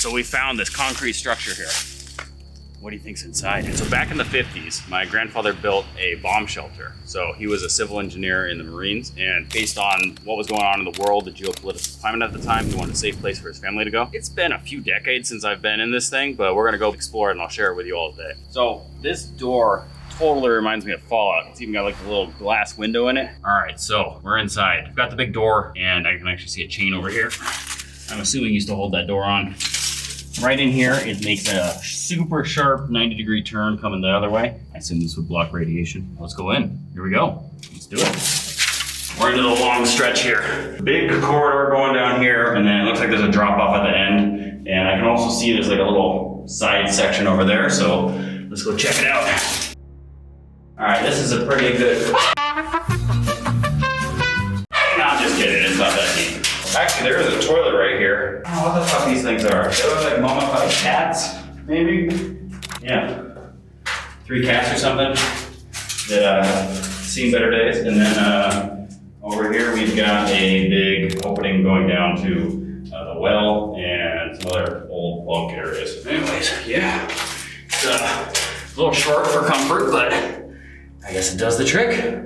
so we found this concrete structure here. What do you think's inside? So back in the 50s, my grandfather built a bomb shelter. So he was a civil engineer in the Marines, and based on what was going on in the world, the geopolitical climate at the time, he wanted a safe place for his family to go. It's been a few decades since I've been in this thing, but we're gonna go explore it and I'll share it with you all today. So this door totally reminds me of Fallout. It's even got like a little glass window in it. All right, so we're inside. We've got the big door and I can actually see a chain over here. I'm assuming you still hold that door on. Right in here, it makes a super sharp 90-degree turn coming the other way. I assume this would block radiation. Let's go in. Here we go. Let's do it. We're into the long stretch here. Big corridor going down here, and then it looks like there's a drop off at the end. And I can also see there's like a little side section over there, so let's go check it out. All right, this is a pretty good... No, I'm just kidding, it's not that deep. Actually, there is a toilet right here. I don't know what the fuck these things are. They look like mummified cats, maybe? Yeah. 3 cats or something that seen better days. And then over here we've got a big opening going down to the well and some other old bunk areas. Anyways, yeah. It's a little short for comfort, but I guess it does the trick.